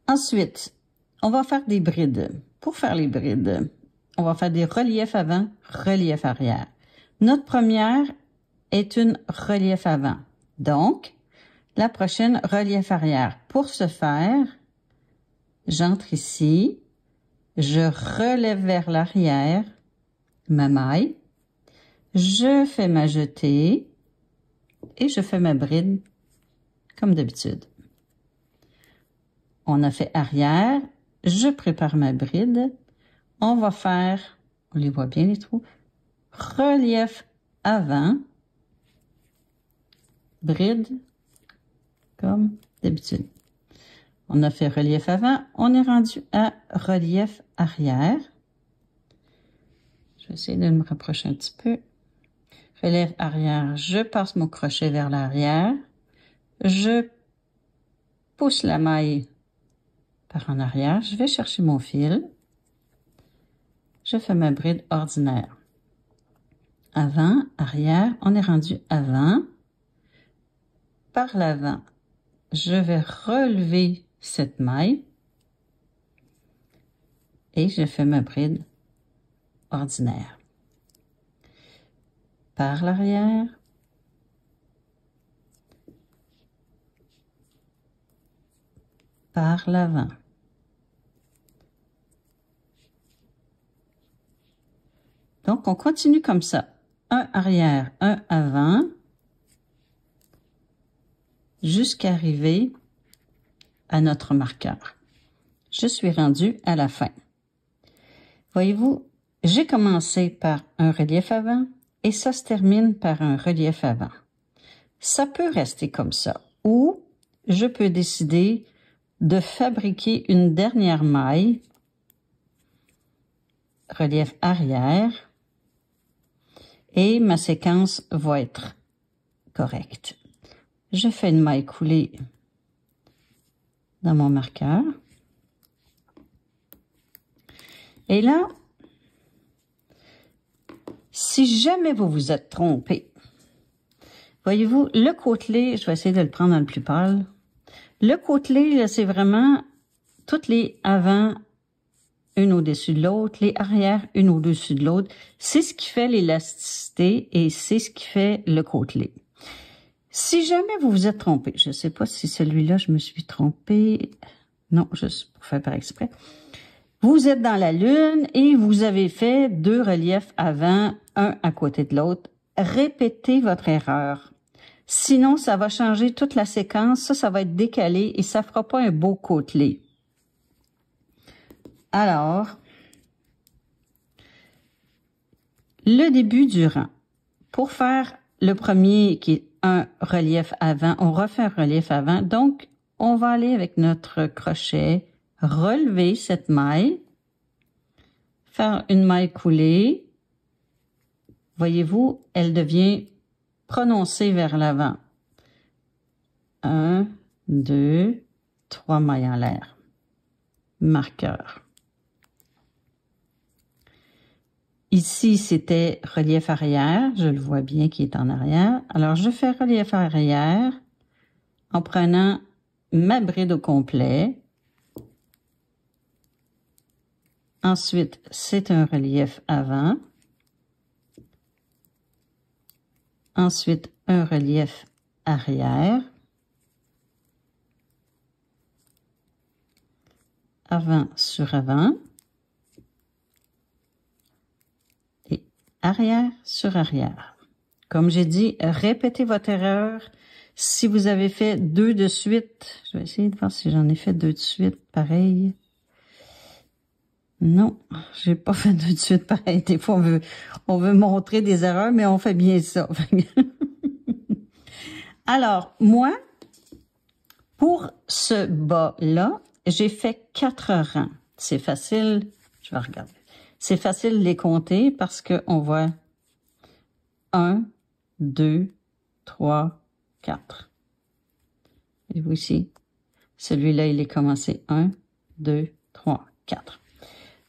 Ensuite, on va faire des brides. Pour faire les brides, on va faire des reliefs avant, reliefs arrière. Notre première est une relief avant. Donc, la prochaine, relief arrière. Pour ce faire, j'entre ici, je relève vers l'arrière ma maille, je fais ma jetée et je fais ma bride comme d'habitude. On a fait arrière, je prépare ma bride, on va faire, on les voit bien les trous, relief avant, bride comme d'habitude. On a fait relief avant, on est rendu à relief arrière. Je vais essayer de me rapprocher un petit peu. Relief arrière, je passe mon crochet vers l'arrière, je pousse la maille par en arrière, je vais chercher mon fil, je fais ma bride ordinaire. Avant, arrière, on est rendu avant. Par l'avant, je vais relever cette maille et je fais ma bride ordinaire. Par l'arrière, par l'avant. Donc, on continue comme ça. Un arrière, un avant, jusqu'à arriver à notre marqueur. Je suis rendue à la fin. Voyez-vous, j'ai commencé par un relief avant et ça se termine par un relief avant. Ça peut rester comme ça ou je peux décider de fabriquer une dernière maille, relief arrière, et ma séquence va être correcte. Je fais une maille coulée dans mon marqueur. Et là, si jamais vous vous êtes trompé, voyez-vous, le côtelé, je vais essayer de le prendre dans le plus pâle. Le côtelé, c'est vraiment toutes les avant, une au-dessus de l'autre, les arrières, une au-dessus de l'autre. C'est ce qui fait l'élasticité et c'est ce qui fait le côtelé. Si jamais vous vous êtes trompé, je ne sais pas si celui-là, je me suis trompée. Non, juste pour faire par exprès. Vous êtes dans la lune et vous avez fait 2 reliefs avant, un à côté de l'autre. Répétez votre erreur. Sinon, ça va changer toute la séquence. Ça va être décalé et ça fera pas un beau côtelé. Alors, le début du rang. Pour faire le premier qui est un relief avant, on refait un relief avant. Donc, on va aller avec notre crochet, relever cette maille, faire une maille coulée. Voyez-vous, elle devient prononcée vers l'avant. 1, 2, 3 mailles en l'air. Marqueur. Ici, c'était relief arrière. Je le vois bien qui est en arrière. Alors, je fais relief arrière en prenant ma bride au complet. Ensuite, c'est un relief avant. Ensuite, un relief arrière. Avant sur avant. Et arrière sur arrière. Comme j'ai dit, répétez votre erreur. Si vous avez fait 2 de suite, je vais essayer de voir si j'en ai fait 2 de suite, pareil. Non, j'ai pas fait 2 de suite, pareil. Des fois, on veut montrer des erreurs, mais on fait bien ça. Alors, moi, pour ce bas-là, j'ai fait 4 rangs. C'est facile, je vais regarder. C'est facile de les compter parce qu'on voit 1, 2, 3, 4. Et vous ici, celui-là, il est commencé 1, 2, 3, 4.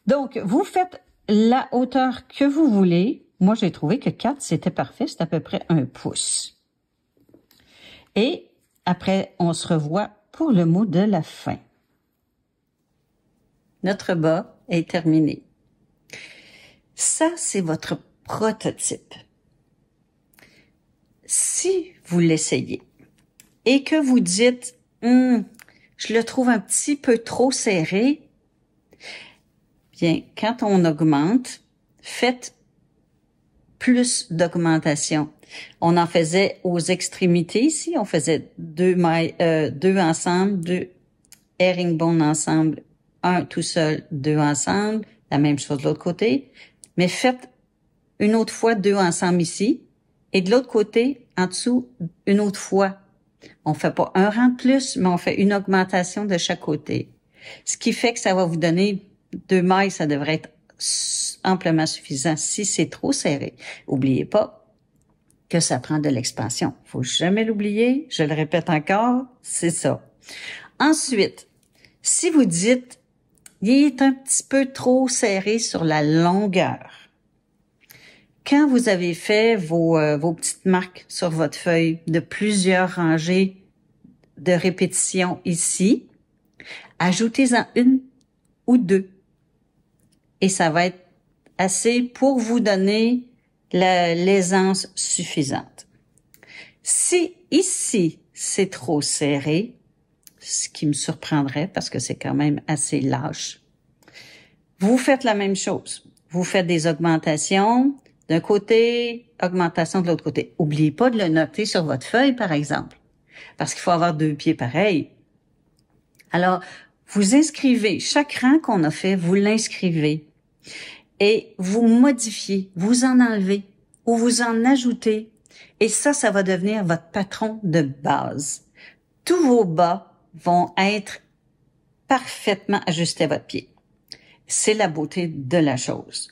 Donc, vous faites la hauteur que vous voulez. Moi, j'ai trouvé que 4, c'était parfait. C'est à peu près 1 pouce. Et après, on se revoit pour le mot de la fin. Notre bas est terminé. Ça, c'est votre prototype. Si vous l'essayez et que vous dites « je le trouve un petit peu trop serré », bien, quand on augmente, faites plus d'augmentation. On en faisait aux extrémités ici, on faisait 2 ensemble, 2 herringbones ensemble, 1 tout seul, 2 ensemble, la même chose de l'autre côté. Mais faites une autre fois 2 ensemble ici, et de l'autre côté, en dessous, une autre fois. On fait pas un rang de plus, mais on fait une augmentation de chaque côté. Ce qui fait que ça va vous donner 2 mailles, ça devrait être amplement suffisant si c'est trop serré. Oubliez pas que ça prend de l'expansion. Faut jamais l'oublier. Je le répète encore, c'est ça. Ensuite, si vous dites, il est un petit peu trop serré sur la longueur. Quand vous avez fait vos petites marques sur votre feuille de plusieurs rangées de répétitions ici, ajoutez-en 1 ou 2. Et ça va être assez pour vous donner l'aisance suffisante. Si ici, c'est trop serré, ce qui me surprendrait parce que c'est quand même assez lâche, vous faites la même chose. Vous faites des augmentations d'un côté, augmentation de l'autre côté. Oubliez pas de le noter sur votre feuille, par exemple, parce qu'il faut avoir 2 pieds pareils. Alors, vous inscrivez, chaque rang qu'on a fait, vous l'inscrivez et vous modifiez, vous en enlevez ou vous en ajoutez et ça va devenir votre patron de base. Tous vos bas vont être parfaitement ajustés à votre pied. C'est la beauté de la chose.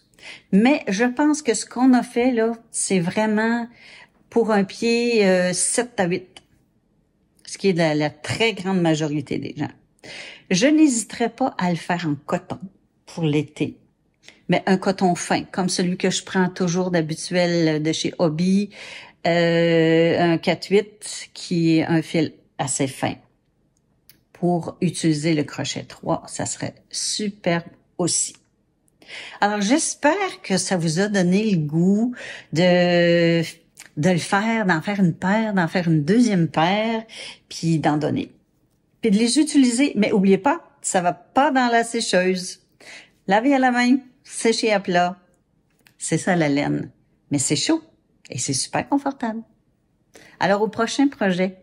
Mais je pense que ce qu'on a fait là, c'est vraiment pour un pied 7 à 8, ce qui est la très grande majorité des gens. Je n'hésiterai pas à le faire en coton pour l'été, mais un coton fin, comme celui que je prends toujours d'habituel de chez Hobby, un 4-8 qui est un fil assez fin. Pour utiliser le crochet 3, ça serait superbe aussi. Alors, j'espère que ça vous a donné le goût de le faire, d'en faire une paire, d'en faire une deuxième paire, puis d'en donner. Puis de les utiliser, mais oubliez pas, ça va pas dans la sécheuse. Lavez à la main, séchez à plat. C'est ça la laine. Mais c'est chaud et c'est super confortable. Alors, au prochain projet.